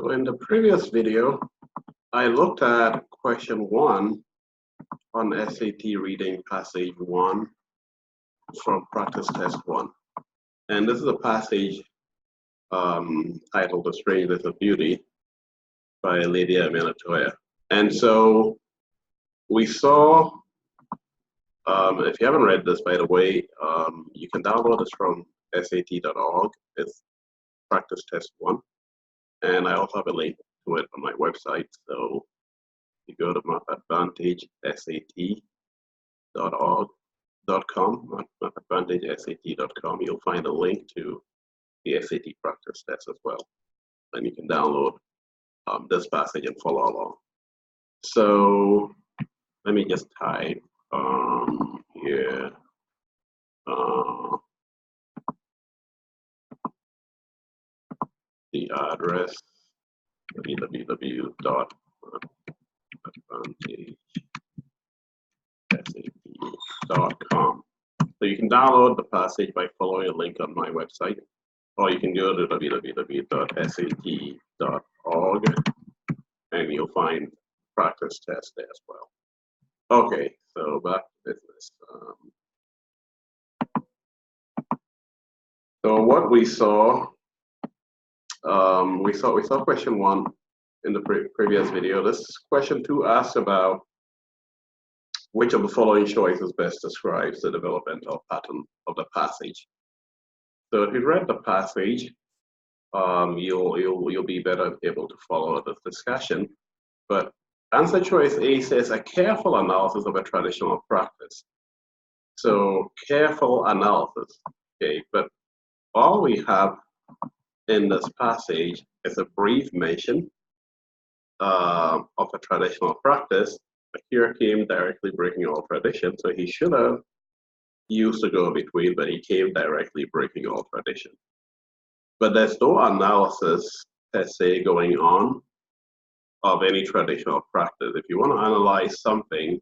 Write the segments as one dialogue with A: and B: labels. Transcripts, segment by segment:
A: So in the previous video, I looked at question 1 on SAT reading passage 1 from practice test 1. And this is a passage titled The Strangeness of Beauty by Lydia Manatoya. And so we saw, if you haven't read this, by the way, you can download this from sat.org. It's practice test 1. And I also have a link to it on my website. So you go to mapadvantagesat.org.com, mapadvantagesat.com, you'll find a link to the SAT practice test as well. And you can download this passage and follow along. So let me just type here. The address www.advantagesat.com. So you can download the passage by following a link on my website, or you can go to www.sat.org and you'll find practice test there as well. Okay, so back to business. So what we saw. We saw question 1 in the previous video. This question 2 asks about which of the following choices best describes the developmental pattern of the passage. So if you've read the passage, you'll be better able to follow this discussion. But answer choice A says a careful analysis of a traditional practice. So careful analysis, okay, but all we have in this passage is a brief mention of a traditional practice. Akira came directly breaking all tradition, so he should have used a go-between, but he came directly breaking all tradition. But there's no analysis per se going on of any traditional practice. If you want to analyze something,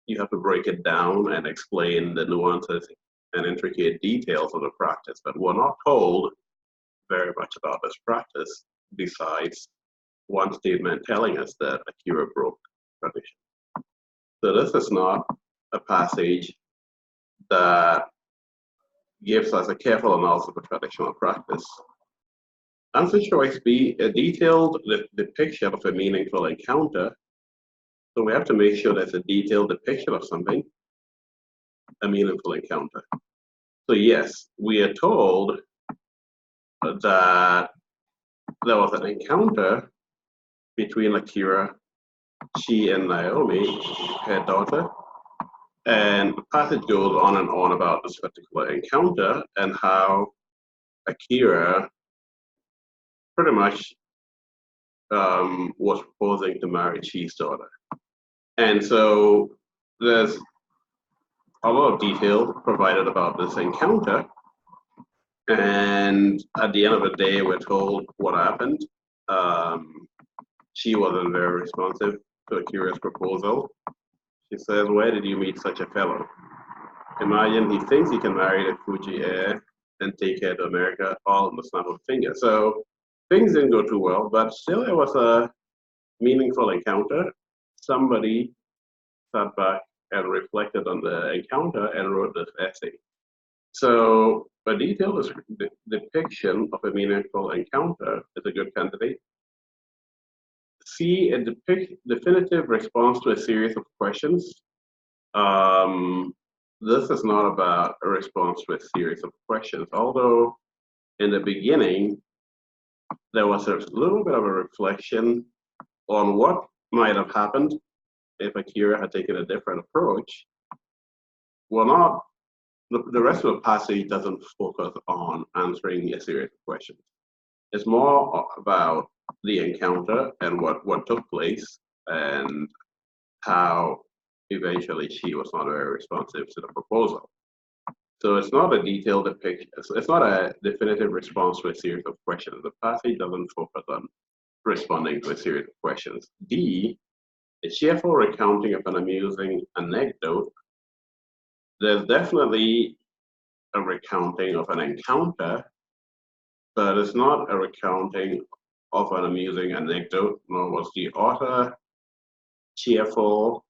A: you have to break it down and explain the nuances and intricate details of the practice, but we're not told very much about this practice besides one statement telling us that Akira broke tradition. So this is not a passage that gives us a careful analysis of a traditional practice. Answer choice B, a detailed depiction of a meaningful encounter. So we have to make sure there's a detailed depiction of something, a meaningful encounter. So yes, we are told that there was an encounter between Akira, she, and Naomi, her daughter, and the passage goes on and on about this particular encounter and how Akira pretty much was proposing to marry Chi's daughter. And so there's a lot of detail provided about this encounter. And at the end of the day, we're told what happened. She wasn't very responsive to Akira's proposal. She says, "Where did you meet such a fellow? Imagine he thinks he can marry the Fuji heir and take her to America all in the snap of a finger." So things didn't go too well, but still it was a meaningful encounter. Somebody sat back and reflected on the encounter and wrote this essay. So a detailed depiction of a meaningful encounter is a good candidate. C, a definitive response to a series of questions. This is not about a response to a series of questions, although in the beginning, there was a little bit of a reflection on what might have happened if Akira had taken a different approach. Well, the rest of the passage doesn't focus on answering a series of questions. It's more about the encounter and what took place and how eventually she was not very responsive to the proposal. So it's not a detailed depiction, it's not a definitive response to a series of questions. The passage doesn't focus on responding to a series of questions. D, a cheerful recounting of an amusing anecdote. There's definitely a recounting of an encounter, but it's not a recounting of an amusing anecdote, nor was the author cheerful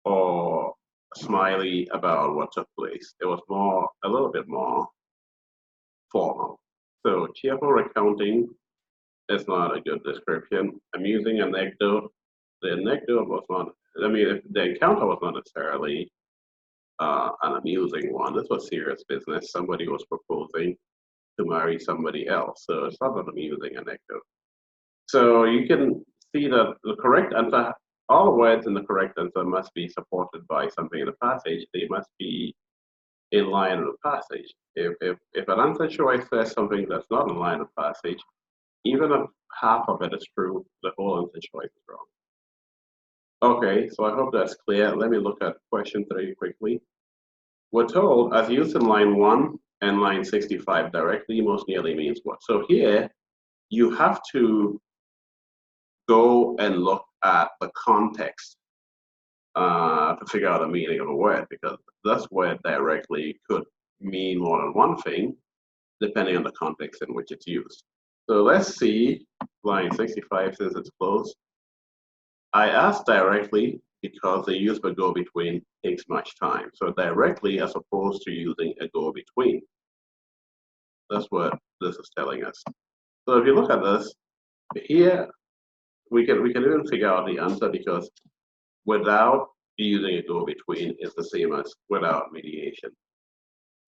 A: or smiley about what took place. It was a little bit more formal. So cheerful recounting is not a good description. Amusing anecdote, the anecdote was not, I mean, the encounter was not necessarily an amusing one. This was serious business. Somebody was proposing to marry somebody else. So it's not an amusing anecdote. So you can see that the correct answer, all words in the correct answer must be supported by something in the passage. They must be in line with the passage. If an answer choice says something that's not in line with the passage, even if half of it is true, the whole answer choice is wrong. Okay, so I hope that's clear. Let me look at question 3 quickly. We're told, as used in line 1 and line 65, directly most nearly means what? So here, you have to go and look at the context to figure out the meaning of a word, because this word directly could mean more than one thing, depending on the context in which it's used. So let's see, line 65 says it's close. I asked directly because the use of a go-between takes much time. So directly as opposed to using a go-between. That's what this is telling us. So if you look at this, here we can even figure out the answer, because without using a go-between is the same as without mediation.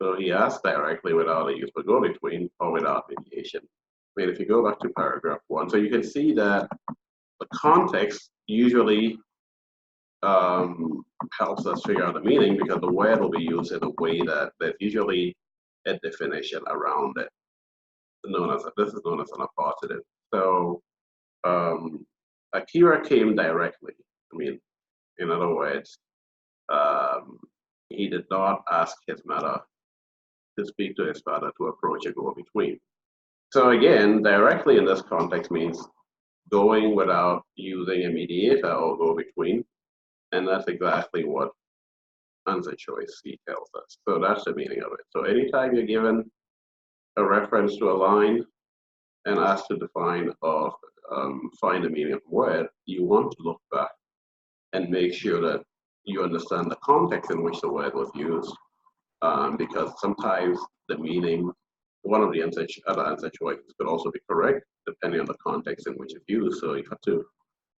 A: So he asked directly without the use of a go-between or without mediation. I mean, if you go back to paragraph 1, so you can see that the context usually helps us figure out the meaning, because the word will be used in a way that there's usually a definition around it. This is known as an appositive. So Akira came directly. I mean, in other words, he did not ask his mother to speak to his father to approach a go-between. So again, directly in this context means going without using a mediator or go-between, and that's exactly what answer choice C tells us. So that's the meaning of it. So anytime you're given a reference to a line and asked to define or find the meaning of a word, you want to look back and make sure that you understand the context in which the word was used, because sometimes the meaning, one of the other answer choices could also be correct depending on the context in which it's used. So you have to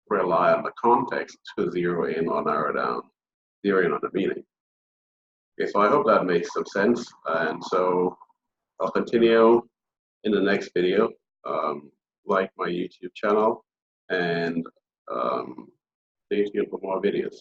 A: rely on the context to zero in or narrow down, zero in on the meaning. Okay, so I hope that makes some sense. And so I'll continue in the next video. Like my YouTube channel, and stay tuned for more videos.